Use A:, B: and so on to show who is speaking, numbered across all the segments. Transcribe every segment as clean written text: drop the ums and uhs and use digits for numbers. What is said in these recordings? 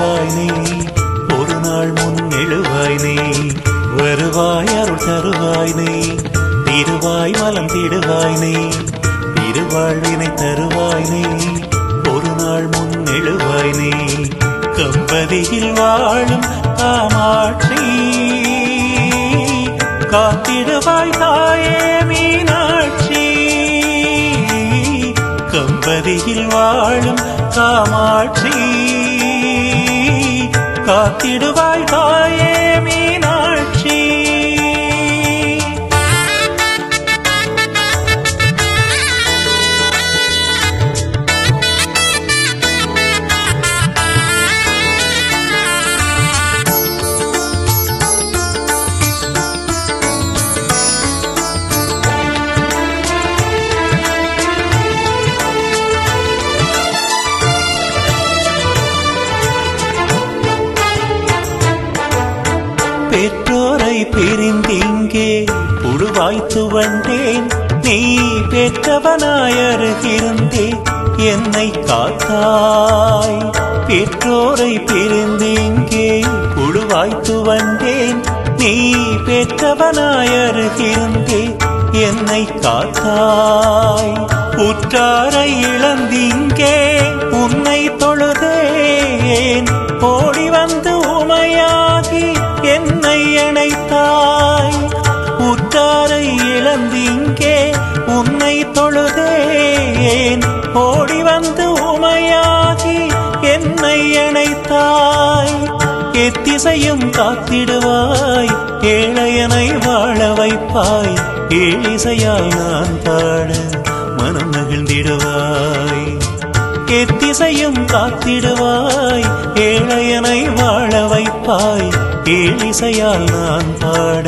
A: தருவாய் நீ, ஒரு நாள் முன் எழுவாய் நீ. வருவாய் அருள் தருவாய் நீ, திருவாய் மலம் திடுவாய் நீ. திருவாழ்வினை தருவாய் நீ, ஒரு நாள் முன் எழுவாய் நீ. கம்பதியில் வாழும் காமாட்சி, காத்திடுவாய் தாயே மீனாட்சி. கம்பதியில் வாழும் காமாட்சி, காத்திடுவாய் தாயே மீனாட்சி. பெற்றோரை பிரிந்திங்கே புழுவாய்த்து வந்தேன், நீ பெற்றவனாயருகிருந்தே என்னை காத்தாய். பெற்றோரை பிரிந்திங்கே புழுவாய்த்து வந்தேன், நீ பெற்றவனாயருகிருந்தே என்னை காத்தாய். உற்றாரை இழந்திங்கே உன்னை தொழுதேன், ஓடி வந்து உமையாகி என்னை அணைத்தாய். உற்றாரை இழந்திங்கே உன்னை தொழுதேன், ஓடி வந்து உமையாகி என்னை அணைத்தாய். எத்திசையும் காத்திடுவாய், ஏழையனை வாழ வைப்பாய். ஏழிசையால் நான் பாட மனம் மகிழ்ந்திடுவாய். எத்திசையும் காத்திடுவாய், ஏழையனை வாழ வைப்பாய். ஏழிசையால் நான் பாட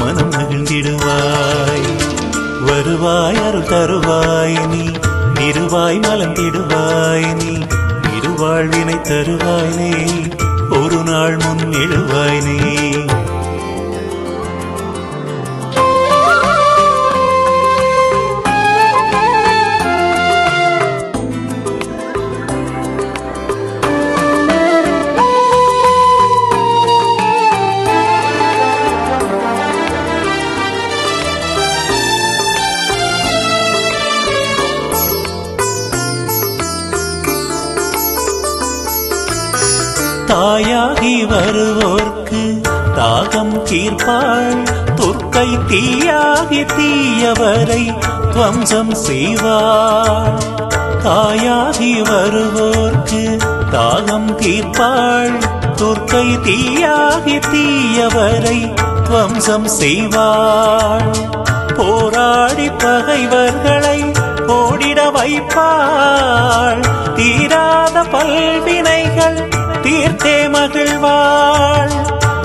A: மனம் மகிழ்ந்திடுவாய். வருவாய் அருள் தருவாய் நீ, திருவாய் மலர்ந்திடுவாய் நீ. திருவாழ்வினை தருவாய் நீ, ஒரு நாள் முன் எழுவாய் நீ. தாயாகி வருவோர்க்கு தாகம் தீர்ப்பாள், துர்க்கை தீயாகி தீயவரை துவம்சம் செய்வாள். தாயாகி வருவோர்க்கு தாகம் தீர்ப்பாள், துர்க்கை தீயாகி தீயவரை துவம்சம் செய்வாள். போராடி பகைவர்களை ஓடிட வைப்பாள், தீராத பல்வினைகள் தீர்த்தே மகிழ்வாள்.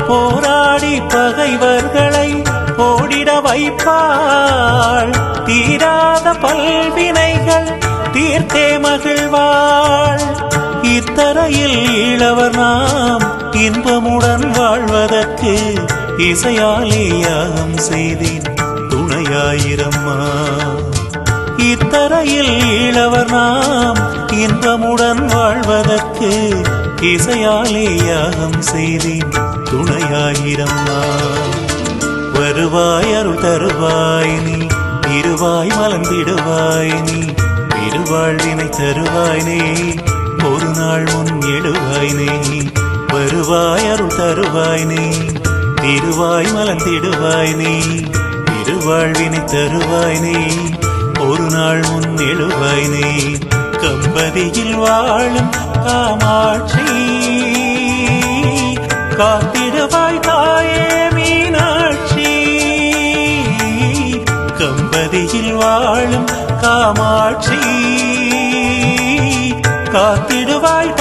A: போராடி பகைவர்களை ஓடிட வைப்பாள், தீராத பல்வினைகள் தீர்த்தே மகிழ்வாள். இத்தரையில் ஈழவர் நாம் இன்பமுடன் வாழ்வதற்கு இசையாலே யாகம் செய்தேன் துணையாயிரம்மா. இத்தரையில் ஈழவர் நாம் இன்பமுடன் வாழ்வதற்கு இசையாலே யாகம் செய்தேன் துணையாயிரம்மா. வருவாய் அருள் தருவாய் நீ, திருவாய் மலர்ந்திடுவாய் நீ. திருவாழ்வினை தருவாய் நீ, ஒரு நாள் முன் எழுவாய் நீ. வருவாய் அருள் தருவாய் நீ, திருவாய் மலர்ந்திடுவாய் நீ. திருவாழ்வினை தருவாய் நீ, ஒரு நாள் முன் எழுவாய் நீ. கம்பதியில் வாழும் காமாட்சி, காத்திடுவாய் தாயே மீனாட்சி. கம்பதியில் வாழும் காமாட்சி, காத்திடுவாய்.